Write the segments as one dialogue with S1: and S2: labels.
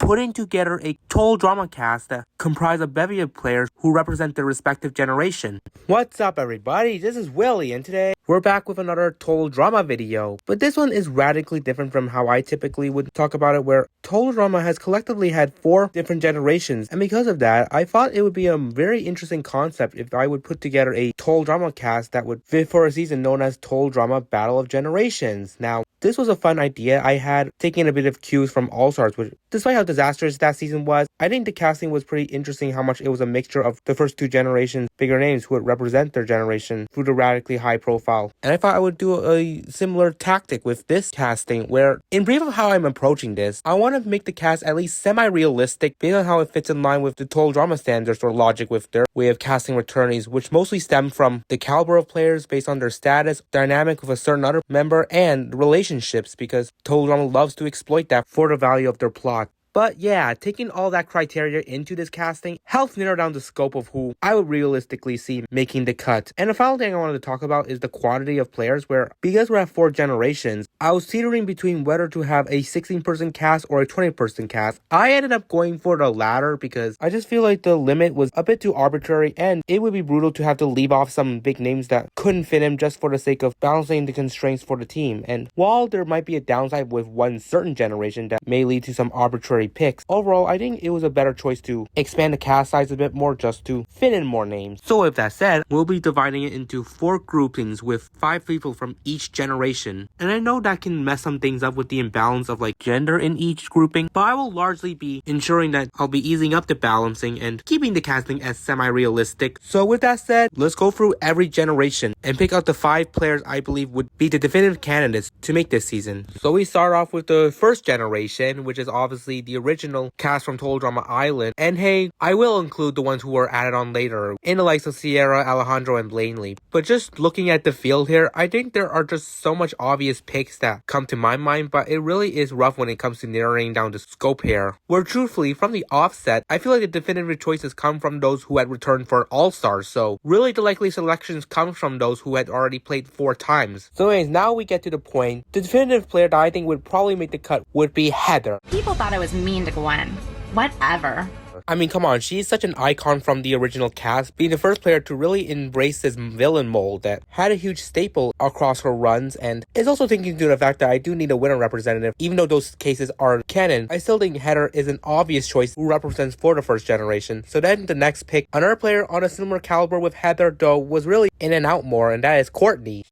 S1: putting together a total drama cast that comprise a bevy of players who represent their respective generation. What's up everybody, this is Willie and today we're back with another total drama video. But this one is radically different from how I typically would talk about it, where total drama has collectively had 4 different generations, and because of that I thought it would be a very interesting concept if I would put together a total drama cast that would fit for a season known as Total Drama Battle of Generations. Now, this was a fun idea I had, taking a bit of cues from All-Stars, which, despite how disastrous that season was, I think the casting was pretty interesting, how much it was a mixture of the first 2 generations, bigger names who would represent their generation through the radically high profile. And I thought I would do a similar tactic with this casting, where, in brief of how I'm approaching this, I want to make the cast at least semi-realistic based on how it fits in line with the total drama standards or logic with their way of casting returnees, which mostly stem from the caliber of players based on their status, dynamic with a certain other member, and relationships, because total drama loves to exploit that for the value of their plot. But yeah, taking all that criteria into this casting helps narrow down the scope of who I would realistically see making the cut. And the final thing I wanted to talk about is the quantity of players, where because we're at 4 generations, I was teetering between whether to have a 16-person cast or a 20-person cast. I ended up going for the latter because I just feel like the limit was a bit too arbitrary, and it would be brutal to have to leave off some big names that couldn't fit in just for the sake of balancing the constraints for the team. And while there might be a downside with one certain generation that may lead to some arbitrary picks, overall I think it was a better choice to expand the cast size a bit more just to fit in more names. So with that said, we'll be dividing it into 4 groupings with 5 people from each generation. And I know that can mess some things up with the imbalance of like gender in each grouping, but I will largely be ensuring that I'll be easing up the balancing and keeping the casting as semi-realistic. So with that said, let's go through every generation and pick out the 5 players I believe would be the definitive candidates to make this season. So we start off with the first generation, which is obviously the original cast from Total Drama Island, and hey, I will include the ones who were added on later, in the likes of Sierra, Alejandro, and Blaney. But just looking at the field here, I think there are just so much obvious picks that come to my mind, but it really is rough when it comes to narrowing down the scope here. Where truthfully, from the offset, I feel like the definitive choices come from those who had returned for All-Stars, so really the likely selections come from those who had already played 4 times. So anyways, now we get to the point. The definitive player that I think would probably make the cut would be Heather.
S2: People thought I was mean to Gwen. Whatever.
S1: I mean, come on, she's such an icon from the original cast, being the first player to really embrace this villain mold that had a huge staple across her runs, and is also thinking into the fact that I do need a winner representative. Even though those cases are canon, I still think Heather is an obvious choice who represents for the first generation. So then the next pick, another player on a similar caliber with Heather, though was really in and out more, and that is Courtney.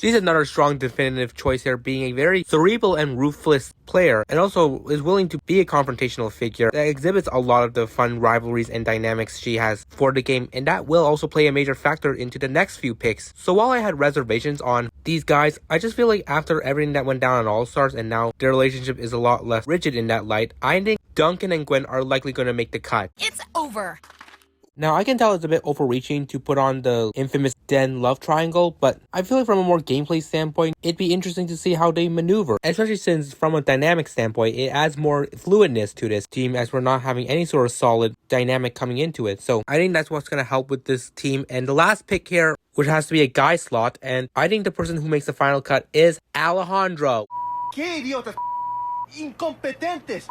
S1: She's another strong definitive choice here, being a very cerebral and ruthless player, and also is willing to be a confrontational figure that exhibits a lot of the fun rivalries and dynamics she has for the game, and that will also play a major factor into the next few picks. So while I had reservations on these guys, I just feel like after everything that went down on All-Stars and now their relationship is a lot less rigid in that light, I think Duncan and Gwen are likely going to make the cut.
S2: It's over.
S1: Now, I can tell it's a bit overreaching to put on the infamous Den love triangle, but I feel like from a more gameplay standpoint, it'd be interesting to see how they maneuver, especially since from a dynamic standpoint, it adds more fluidness to this team as we're not having any sort of solid dynamic coming into it. So I think that's what's going to help with this team. And the last pick here, which has to be a guy slot, and I think the person who makes the final cut is Alejandro.
S3: ¡Qué idiotas! ¡Incompetentes!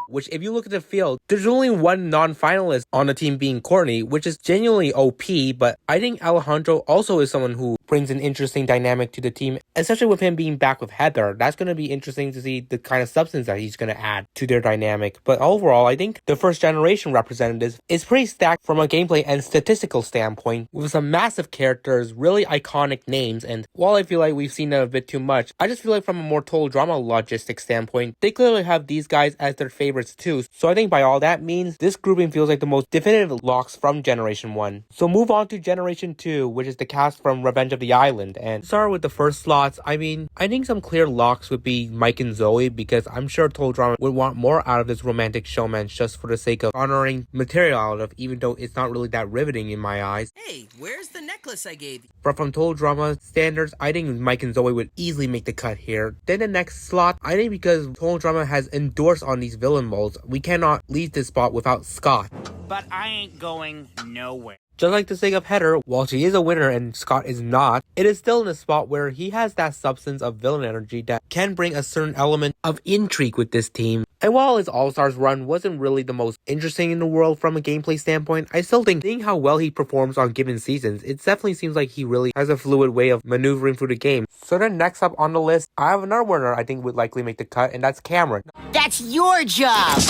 S1: Which, if you look at the field, there's only one non-finalist on the team being Courtney, which is genuinely OP, but I think Alejandro also is someone who brings an interesting dynamic to the team, especially with him being back with Heather. That's going to be interesting to see the kind of substance that he's going to add to their dynamic. But overall, I think the first generation representatives is pretty stacked from a gameplay and statistical standpoint, with some massive characters, really iconic names, and while I feel like we've seen them a bit too much, I just feel like from a more total drama logistic standpoint, they clearly have these guys as their favorites too. So I think by all that means, this grouping feels like the most definitive locks from Generation 1. So move on to Generation 2, which is the cast from Revenge of the Island. And start with the first slots. I mean, I think some clear locks would be Mike and Zoe, because I'm sure Total Drama would want more out of this romantic showman just for the sake of honoring material out of, even though it's not really that riveting in my eyes.
S4: Hey, where's the necklace I gave you?
S1: But from Total Drama standards, I think Mike and Zoe would easily make the cut here. Then the next slot, I think because Total Drama has endorsed on these villain molds, we cannot leave this spot without Scott.
S4: But I ain't going nowhere.
S1: Just like the sake of Heather, while she is a winner and Scott is not, it is still in a spot where he has that substance of villain energy that can bring a certain element of intrigue with this team, And while his All-Stars run wasn't really the most interesting in the world from a gameplay standpoint, I still think seeing how well he performs on given seasons, it definitely seems like he really has a fluid way of maneuvering through the game. So then next up on the list, I have another winner I think would likely make the cut, and that's Cameron.
S5: That's your job!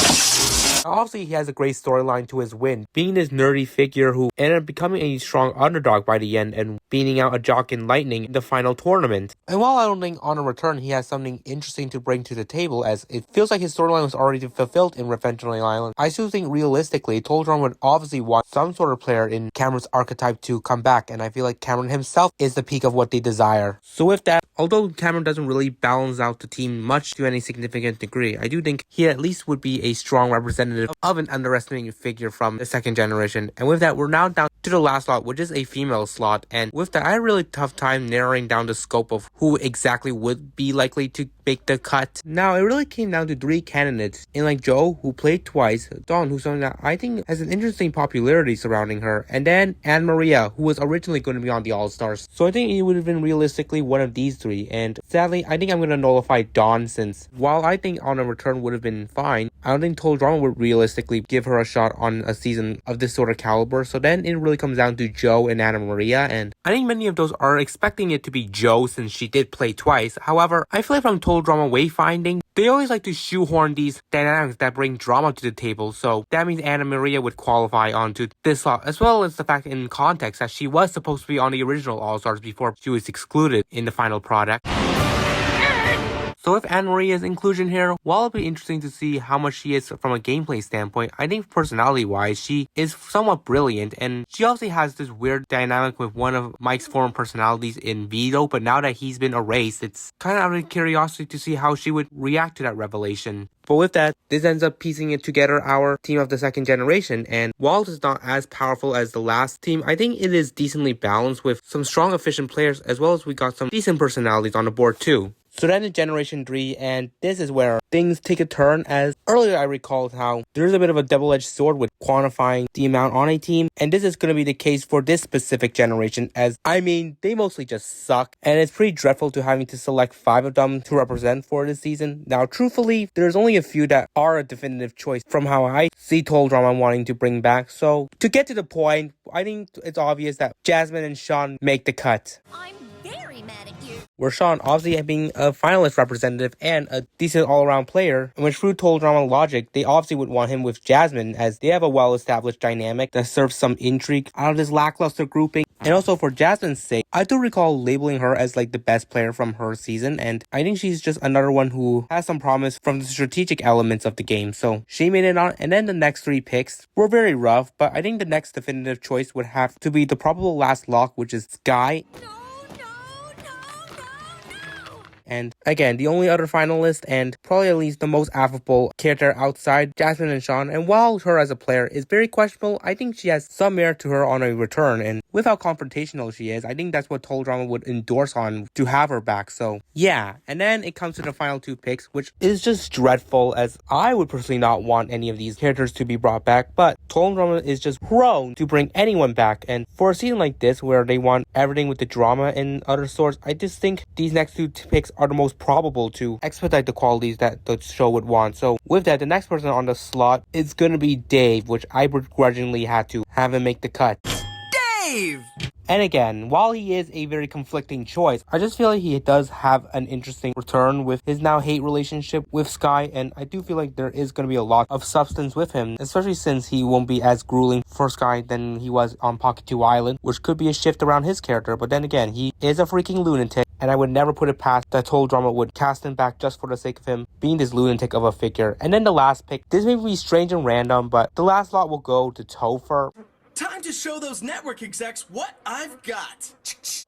S1: Obviously, he has a great storyline to his win, being this nerdy figure who ended up becoming a strong underdog by the end and beating out a Jock and Lightning in the final tournament. And while I don't think on a return he has something interesting to bring to the table, as it feels like his storyline was already fulfilled in Revenge on the Island, I still think realistically, Toldron would obviously want some sort of player in Cameron's archetype to come back, and I feel like Cameron himself is the peak of what they desire. So with that, although Cameron doesn't really balance out the team much to any significant degree, I do think he at least would be a strong representative of an underestimating figure from the second generation. And with that, we're now down to the last slot, which is a female slot. And with that, I had a really tough time narrowing down the scope of who exactly would be likely to make the cut. Now, it really came down to 3 candidates, in like Joe, who played twice, Dawn, who's something that I think has an interesting popularity surrounding her, and then Anne Maria, who was originally going to be on the All-Stars. So I think it would have been realistically one of these 3, and sadly, I think I'm going to nullify Dawn, since while I think on a return would have been fine, I don't think Total Drama would realistically give her a shot on a season of this sort of caliber. So then it really comes down to Joe and Anna Maria, and I think many of those are expecting it to be Joe since she did play twice. However, I feel like from Total Drama Wayfinding, they always like to shoehorn these dynamics that bring drama to the table, so that means Anna Maria would qualify onto this slot, as well as the fact in context that she was supposed to be on the original All-Stars before she was excluded in the final product. So with Anne Maria's inclusion here, while it'll be interesting to see how much she is from a gameplay standpoint, I think personality-wise, she is somewhat brilliant, and she obviously has this weird dynamic with one of Mike's former personalities in Vito, but now that he's been erased, it's kind of out of curiosity to see how she would react to that revelation. But with that, this ends up piecing it together our team of the second generation, and while it's not as powerful as the last team, I think it is decently balanced with some strong efficient players, as well as we got some decent personalities on the board too. So then in Generation 3, and this is where things take a turn, as earlier I recalled how there's a bit of a double-edged sword with quantifying the amount on a team, and this is going to be the case for this specific generation, as I mean, they mostly just suck, and it's pretty dreadful to having to select 5 of them to represent for this season. Now, truthfully, there's only a few that are a definitive choice from how I see Total Drama wanting to bring back, so to get to the point, I think it's obvious that Jasmine and Sean make the cut.
S5: I'm very mad at you.
S1: Where Sean obviously being a finalist representative and a decent all-around player, and with true Total Drama logic, they obviously would want him with Jasmine, as they have a well-established dynamic that serves some intrigue out of this lackluster grouping. And also for Jasmine's sake, I do recall labeling her as like the best player from her season, and I think she's just another one who has some promise from the strategic elements of the game, so she made it on. And then the next 3 picks were very rough, but I think the next definitive choice would have to be the probable last lock, which is Sky. And again, the only other finalist, and probably at least the most affable character outside Jasmine and Sean, and while her as a player is very questionable, I think she has some merit to her on a return, and with how confrontational she is, I think that's what Total Drama would endorse on to have her back, so yeah. And then it comes to the final 2 picks, which is just dreadful, as I would personally not want any of these characters to be brought back, but Total Drama is just prone to bring anyone back, and for a season like this, where they want everything with the drama and other sorts, I just think these next 2 picks are the most probable to expedite the qualities that the show would want. So with that, the next person on the slot is going to be Dave, which I begrudgingly had to have him make the cut.
S4: Dave!
S1: And again, while he is a very conflicting choice, I just feel like he does have an interesting return with his now hate relationship with Sky, and I do feel like there is going to be a lot of substance with him, especially since he won't be as grueling for Sky than he was on Pocket 2 Island, which could be a shift around his character. But then again, he is a freaking lunatic, and I would never put it past that Total Drama would cast him back just for the sake of him being this lunatic of a figure. And then the last pick, this may be strange and random, but the last slot will go to Topher.
S4: Time to show those network execs what I've got.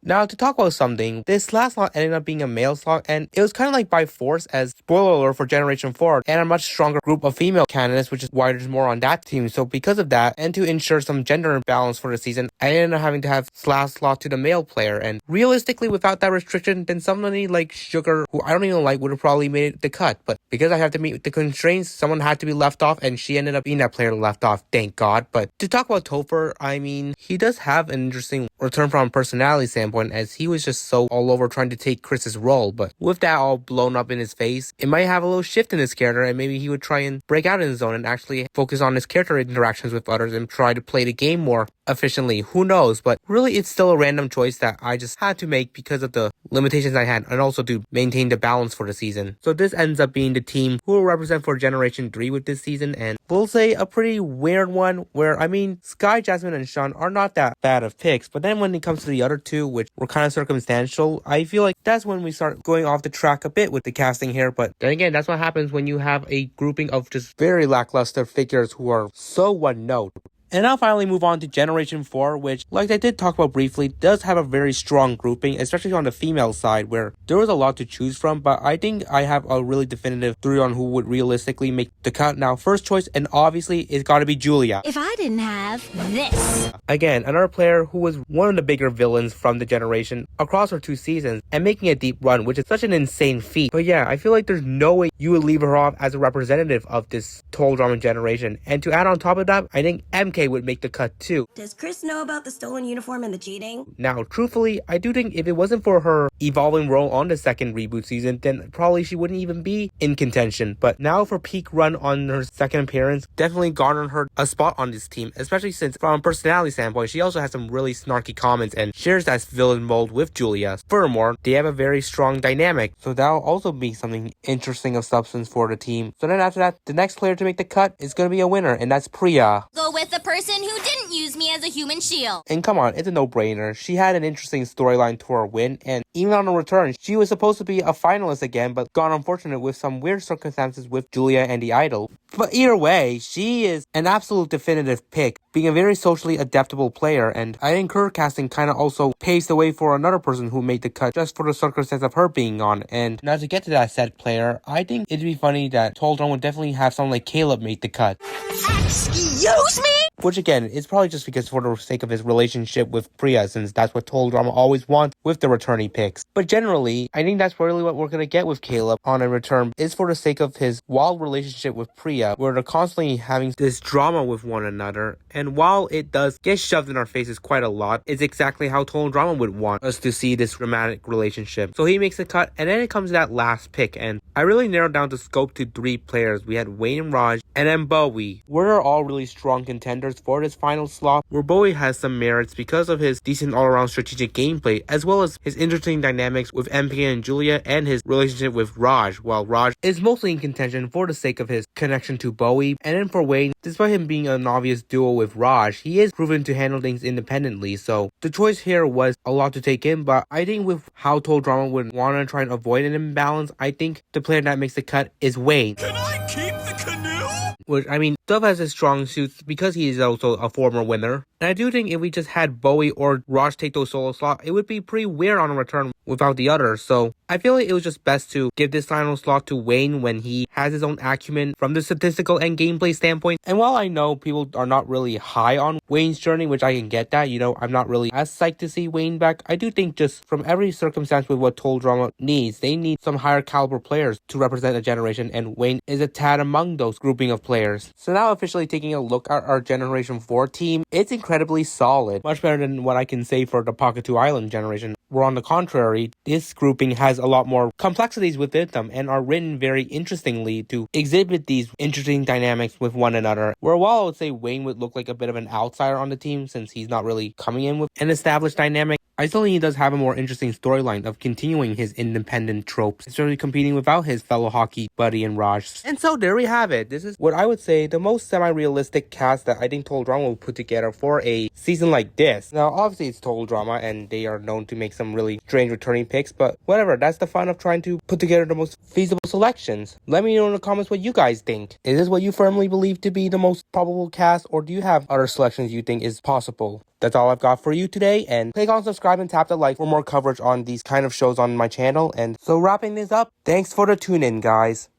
S1: Now, to talk about something, this last slot ended up being a male slot, and it was kind of like by force, as spoiler alert for Generation 4, and a much stronger group of female candidates, which is why there's more on that team. So because of that, and to ensure some gender imbalance for the season, I ended up having to have last slot to the male player, and realistically, without that restriction, then somebody like Sugar, who I don't even like, would have probably made the cut. But because I have to meet the constraints, someone had to be left off, and she ended up being that player left off, thank God. But to talk about Topher, I mean, he does have an interesting return from a personality standpoint, as he was just so all over trying to take Chris's role. But with that all blown up in his face, it might have a little shift in his character, and maybe he would try and break out in his zone and actually focus on his character interactions with others and try to play the game more efficiently. Who knows? But really, it's still a random choice that I just had to make because of the limitations I had, and also to maintain the balance for the season. So this ends up being the team who will represent for Generation 3 with this season, and we'll say a pretty weird one where, I mean, Sky, Jasmine, and Sean are not that bad of picks, but then when it comes to the other two, which were kind of circumstantial, I feel like that's when we start going off the track a bit with the casting here. But then again, that's what happens when you have a grouping of just very lackluster figures who are so one note. And I'll finally move on to Generation 4, which, like I did talk about briefly, does have a very strong grouping, especially on the female side, where there was a lot to choose from, but I think I have a really definitive theory on who would realistically make the cut. Now, first choice, and obviously, it's gotta be Julia.
S5: If I didn't have this.
S1: Again, another player who was one of the bigger villains from the generation across her 2 seasons, and making a deep run, which is such an insane feat. But yeah, I feel like there's no way you would leave her off as a representative of this total drama generation. And to add on top of that, I think MK would make the cut too.
S6: Does Chris know about the stolen uniform and the cheating?
S1: Now, truthfully, I do think if it wasn't for her evolving role on the second reboot season, then probably she wouldn't even be in contention. But now for peak run on her second appearance, definitely garnered her a spot on this team, especially since from a personality standpoint, she also has some really snarky comments and shares that villain mold with Julia. Furthermore, they have a very strong dynamic, so that'll also be something interesting of substance for the team. So then after that, the next player to make the cut is going to be a winner, and that's Priya.
S5: Go with the person who didn't use me as a human shield.
S1: And come on, it's a no-brainer. She had an interesting storyline to her win, and even on her return, she was supposed to be a finalist again, but got unfortunate with some weird circumstances with Julia and the Idol. But either way, she is an absolute definitive pick, being a very socially adaptable player, and I think her casting kind of also paves the way for another person who made the cut just for the circumstance of her being on. And now to get to that said player, I think it'd be funny that Toldron would definitely have someone like Caleb make the cut.
S5: Excuse me?
S1: Which again, is probably just because for the sake of his relationship with Priya, since that's what Total Drama always wants with the returning picks. But generally, I think that's really what we're going to get with Caleb on a return, is for the sake of his wild relationship with Priya, where they're constantly having this drama with one another. And while it does get shoved in our faces quite a lot, it's exactly how Total Drama would want us to see this romantic relationship. So he makes the cut, and then it comes to that last pick, and I really narrowed down the scope to 3 players. We had Wayne and Raj, and then Bowie. We're all really strong contenders for this final slot, where Bowie has some merits because of his decent all-around strategic gameplay, as well as his interesting dynamics with MP and Julia and his relationship with Raj, while Raj is mostly in contention for the sake of his connection to Bowie. And then for Wayne, despite him being an obvious duo with Raj, he is proven to handle things independently, so the choice here was a lot to take in. But I think with how Total Drama would want to try and avoid an imbalance, I think the player that makes the cut is Wayne.
S4: Can I keep the canoe?
S1: Which, I mean, Dove has his strong suits because he is also a former winner. And I do think if we just had Bowie or Raj take those solo slot, it would be pretty weird on a return without the others. So I feel like it was just best to give this final slot to Wayne when he has his own acumen from the statistical and gameplay standpoint. And while I know people are not really high on Wayne's journey, which I can get that, you know, I'm not really as psyched to see Wayne back, I do think just from every circumstance with what Total Drama needs, they need some higher caliber players to represent a generation, and Wayne is a tad among those grouping of players. So now officially taking a look at our Generation 4 team, it's incredibly solid, much better than what I can say for the Pocket 2 Island generation, where on the contrary, this grouping has a lot more complexities within them and are written very interestingly to exhibit these interesting dynamics with one another. Where while I would say Wayne would look like a bit of an outsider on the team since he's not really coming in with an established dynamic, I still think he does have a more interesting storyline of continuing his independent tropes, especially competing without his fellow hockey buddy and Raj. And so there we have it. This is what I would say the most semi-realistic cast that I think Total Drama will put together for a season like this. Now obviously it's Total Drama and they are known to make some really strange returning picks, but whatever, that's the fun of trying to put together the most feasible selections. Let me know in the comments what you guys think. Is this what you firmly believe to be the most probable cast, or do you have other selections you think is possible? That's all I've got for you today, and click on subscribe and tap the like for more coverage on these kind of shows on my channel. And so wrapping this up, thanks for the tune in, guys.